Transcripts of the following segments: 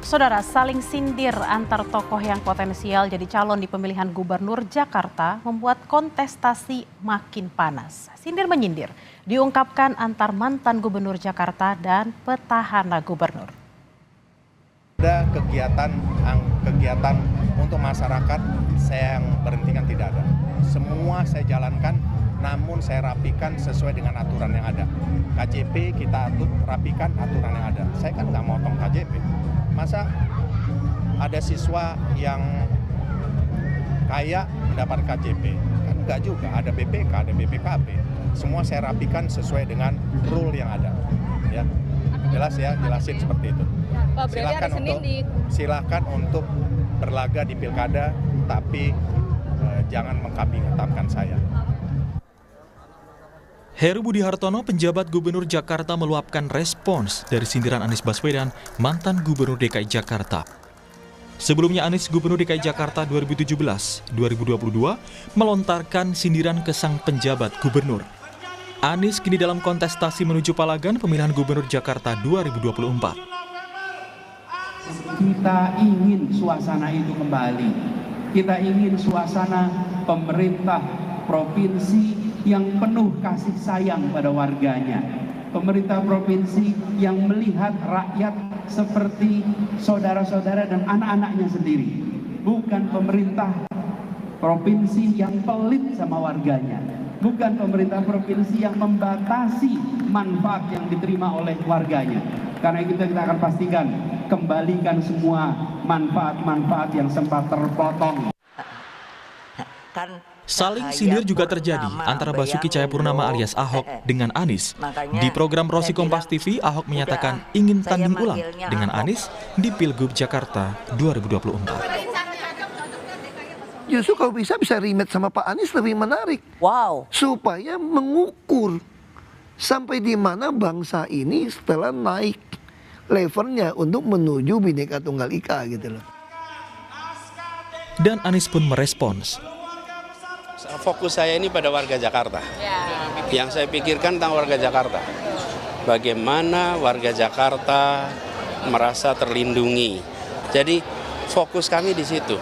Saudara, saling sindir antar tokoh yang potensial jadi calon di pemilihan gubernur Jakarta membuat kontestasi makin panas. Sindir-menyindir diungkapkan antar mantan gubernur Jakarta dan petahana gubernur. Ada kegiatan untuk masyarakat saya yang berhentikan tidak ada. Semua saya jalankan, namun saya rapikan sesuai dengan aturan yang ada. KJP kita atur, rapikan aturan yang ada. Saya kan nggak motong KJP. Masa ada siswa yang kaya mendapat KJP? Kan enggak juga, ada BPK, ada BPKB. Semua saya rapikan sesuai dengan rule yang ada. Ya, jelas ya, jelasin seperti itu. Silakan untuk berlaga di pilkada, tapi jangan mengkambing hitamkan saya. Heru Budi Hartono, penjabat Gubernur Jakarta, meluapkan respons dari sindiran Anies Baswedan, mantan Gubernur DKI Jakarta. Sebelumnya Anies Gubernur DKI Jakarta 2017-2022 melontarkan sindiran ke sang penjabat gubernur. Anies kini dalam kontestasi menuju Palagan pemilihan Gubernur Jakarta 2024. Kita ingin suasana itu kembali. Kita ingin suasana pemerintah provinsi yang penuh kasih sayang pada warganya. Pemerintah provinsi yang melihat rakyat seperti saudara-saudara dan anak-anaknya sendiri. Bukan pemerintah provinsi yang pelit sama warganya. Bukan pemerintah provinsi yang membatasi manfaat yang diterima oleh warganya. Karena itu kita akan pastikan kembalikan semua manfaat-manfaat yang sempat terpotong. Saling sindir juga terjadi antara Basuki Cahayapurnama alias Ahok dengan Anies. Di program Rosi Kompas TV, Ahok menyatakan ingin tanding ulang dengan Anies di Pilgub Jakarta 2024. Justru kalau bisa rematch sama Pak Anies lebih menarik. Wow. Supaya mengukur sampai di mana bangsa ini setelah naik levelnya untuk menuju Bhinneka Tunggal Ika gitu loh. Dan Anies pun merespons. Fokus saya ini pada warga Jakarta. Yang saya pikirkan tentang warga Jakarta. Bagaimana warga Jakarta merasa terlindungi. Jadi fokus kami di situ.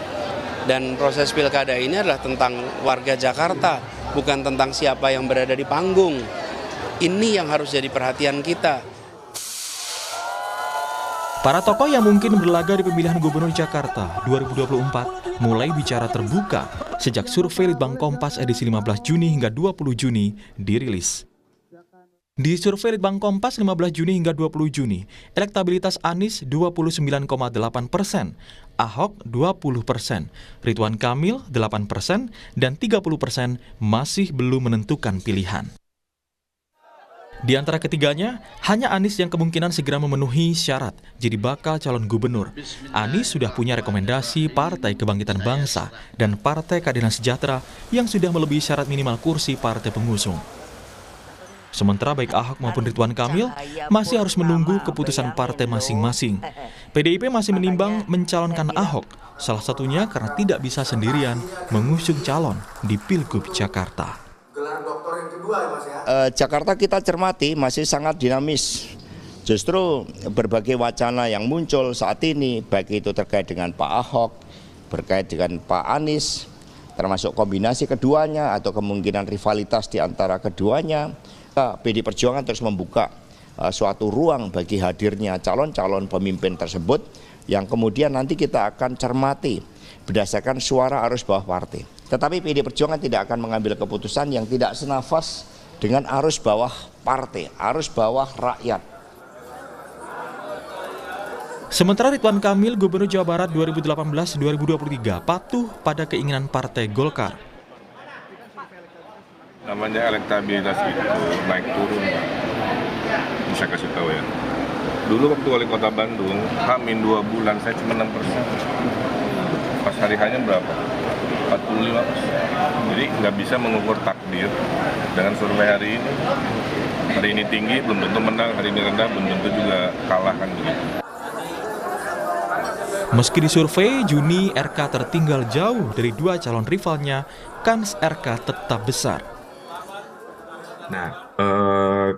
Dan proses pilkada ini adalah tentang warga Jakarta, bukan tentang siapa yang berada di panggung. Ini yang harus jadi perhatian kita. Para tokoh yang mungkin berlaga di pemilihan Gubernur Jakarta 2024 mulai bicara terbuka sejak survei Litbang Kompas edisi 15 Juni hingga 20 Juni dirilis. Di survei Litbang Kompas 15 Juni hingga 20 Juni, elektabilitas Anies 29,8%, Ahok 20%, Ridwan Kamil 8%, dan 30% masih belum menentukan pilihan. Di antara ketiganya, hanya Anies yang kemungkinan segera memenuhi syarat jadi bakal calon gubernur. Anies sudah punya rekomendasi Partai Kebangkitan Bangsa dan Partai Keadilan Sejahtera yang sudah melebihi syarat minimal kursi partai pengusung. Sementara baik Ahok maupun Ridwan Kamil masih harus menunggu keputusan partai masing-masing. PDIP masih menimbang mencalonkan Ahok, salah satunya karena tidak bisa sendirian mengusung calon di Pilgub Jakarta. Jakarta kita cermati masih sangat dinamis. Justru berbagai wacana yang muncul saat ini, baik itu terkait dengan Pak Ahok, terkait dengan Pak Anies, termasuk kombinasi keduanya atau kemungkinan rivalitas di antara keduanya, PD Perjuangan terus membuka suatu ruang bagi hadirnya calon-calon pemimpin tersebut yang kemudian nanti kita akan cermati berdasarkan suara arus bawah partai. Tetapi PD Perjuangan tidak akan mengambil keputusan yang tidak senafas dengan arus bawah partai, arus bawah rakyat. Sementara Ridwan Kamil, Gubernur Jawa Barat 2018-2023, patuh pada keinginan Partai Golkar. Namanya elektabilitas itu naik turun, Pak. Bisa kasih tahu ya. Dulu waktu wali kota Bandung, H-2 bulan saya cuma 6%. Pas hari hanya berapa? 45%. Jadi nggak bisa mengukur takdir dengan survei hari ini. Hari ini tinggi, belum tentu menang. Hari ini rendah, belum tentu juga kalah kan begitu. Meski disurvei, Juni RK tertinggal jauh dari dua calon rivalnya, kans RK tetap besar. Nah,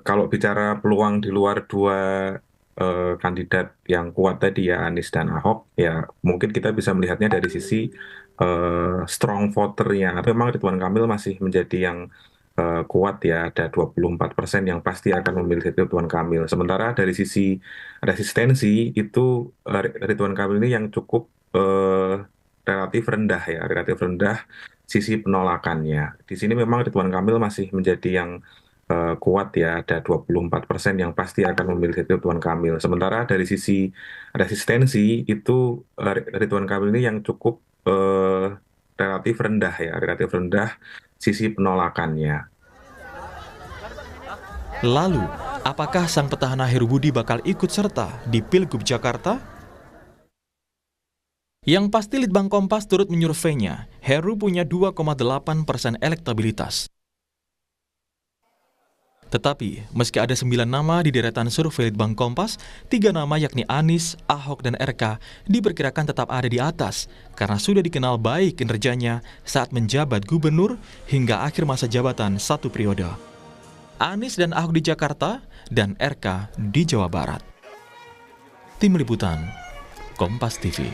kalau bicara peluang di luar dua kandidat yang kuat tadi ya, Anies dan Ahok, ya mungkin kita bisa melihatnya dari sisi strong voternya. Memang Ridwan Kamil masih menjadi yang kuat ya, ada 24% yang pasti akan memilih Ridwan Kamil. Sementara dari sisi resistensi itu Ridwan Kamil ini yang cukup relatif rendah ya, relatif rendah sisi penolakannya. Di sini memang Ridwan Kamil masih menjadi yang kuat ya, ada 24% yang pasti akan memilih Ridwan Kamil. Sementara dari sisi resistensi itu Ridwan Kamil ini yang cukup relatif rendah ya, relatif rendah sisi penolakannya. Lalu, apakah sang petahana Heru Budi bakal ikut serta di Pilgub Jakarta? Yang pasti Litbang Kompas turut menyurveinya, Heru punya 2,8% elektabilitas. Tetapi, meski ada 9 nama di deretan survei Litbang Kompas, 3 nama yakni Anies, Ahok, dan RK diperkirakan tetap ada di atas karena sudah dikenal baik kinerjanya saat menjabat gubernur hingga akhir masa jabatan 1 periode. Anies dan Ahok di Jakarta dan RK di Jawa Barat. Tim Liputan, Kompas TV.